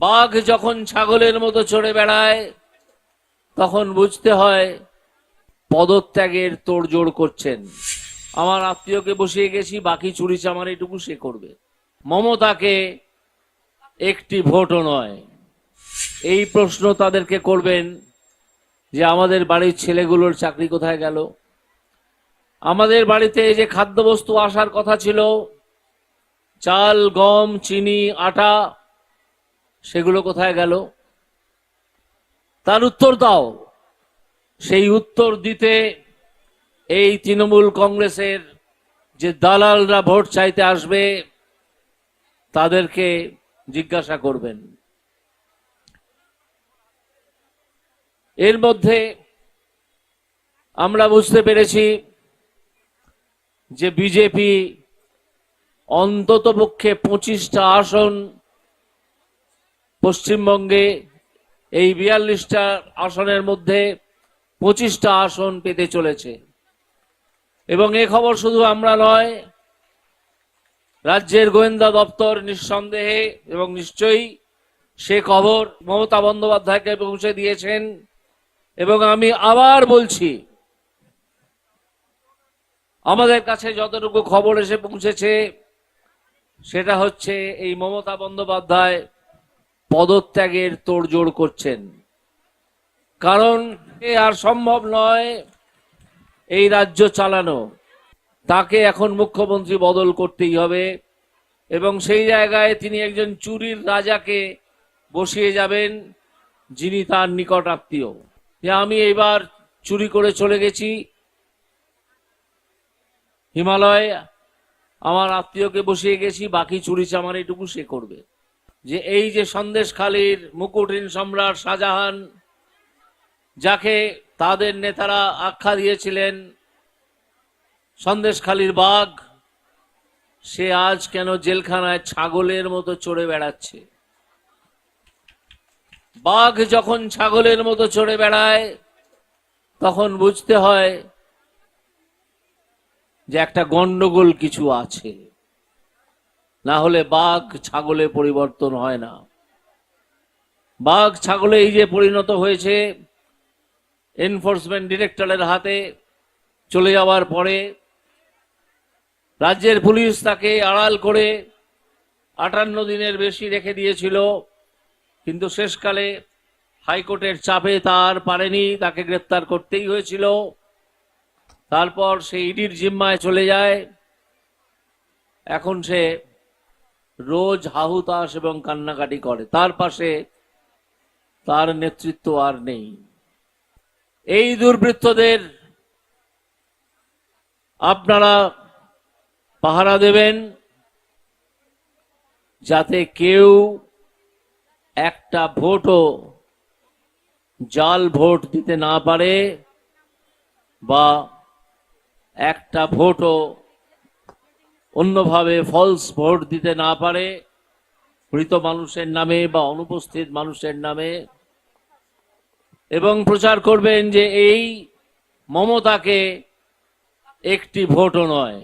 বাঘ যখন ছাগলের মতো চড়ে বেড়ায় তখন বুঝতে হয় পদত্যাগের তোড়জোড় করছেন। আমার আত্মীয়কে বসিয়ে গেছি, বাকি চুরি চামার এটুকু সে করবে। মমতাকে একটি ভোটও নয়। এই প্রশ্ন তাদেরকে করবেন যে আমাদের বাড়ির ছেলেগুলোর চাকরি কোথায় গেল, আমাদের বাড়িতে যে খাদ্যবস্তু আসার কথা ছিল, চাল, গম, চিনি, আটা, সেগুলো কোথায় গেল, তার উত্তর দাও। সেই উত্তর দিতে এই তৃণমূল কংগ্রেসের যে দালালরা ভোট চাইতে আসবে তাদেরকে জিজ্ঞাসা করবেন। এর মধ্যে আমরা বুঝতে পেরেছি যে বিজেপি অন্ততপক্ষে 25টা আসন পশ্চিমবঙ্গে, এই 42টা আসনের মধ্যে 25টা আসন পেতে চলেছে। এবং এ খবর শুধু আমরা নয়, রাজ্যের গোয়েন্দা দপ্তর নিঃসন্দেহে এবং নিশ্চয়ই সে খবর মমতা বন্দ্যোপাধ্যায়কে পৌঁছে দিয়েছেন। এবং আমি আবার বলছি, আমাদের কাছে যতটুকু খবর এসে পৌঁছেছে সেটা হচ্ছে এই মমতা বন্দ্যোপাধ্যায় পদত্যাগের তোড়জোড় করছেন। কারণ আর সম্ভব নয় এই রাজ্য চালানো, তাকে এখন মুখ্যমন্ত্রী বদল করতেই হবে। এবং সেই জায়গায় তিনি একজন চুরির রাজাকে বসিয়ে যাবেন, যিনি তার নিকট আত্মীয়। যে আমি এবার চুরি করে চলে গেছি হিমালয়, আমার আত্মীয়কে বসিয়ে গেছি, বাকি চুরি চামার এটুকু সে করবে। যে এই যে সন্দেশখালীর মুকুটহীন সম্রাট শাহজাহান, যাকে তাদের নেতারা আখ্যা দিয়েছিলেন সন্দেশখালীর বাঘ, সে আজ কেন জেলখানায় ছাগলের মতো চড়ে বেড়াচ্ছে। বাঘ যখন ছাগলের মতো চড়ে বেড়ায় তখন বুঝতে হয় যে একটা গন্ডগোল কিছু আছে, না হলে বাঘ ছাগলে পরিবর্তন হয় না। বাঘ ছাগলে এই যে পরিণত হয়েছে, এনফোর্সমেন্ট ডিরেক্টরের হাতে চলে যাওয়ার পরে রাজ্যের পুলিশ তাকে আড়াল করে 58 দিনের বেশি রেখে দিয়েছিল, কিন্তু শেষকালে হাইকোর্টের চাপে তার পারেনি, তাকে গ্রেপ্তার করতেই হয়েছিল। তারপর সে ইডির জিম্মায় চলে যায়। এখন সে রোজ হাহুতাশ এবং কান্নাকাটি করে, তার পাশে তার নেতৃত্ব আর নেই। এই দুর্বৃত্তদের আপনারা পাহারা দেবেন যাতে কেউ একটা ভোটও জাল ভোট দিতে না পারে, বা একটা ভোটও অন্যভাবে ফলস ভোট দিতে না পারে মৃত মানুষের নামে বা অনুপস্থিত মানুষের নামে। এবং প্রচার করবেন যে এই মমতাকে একটি ভোটও নয়,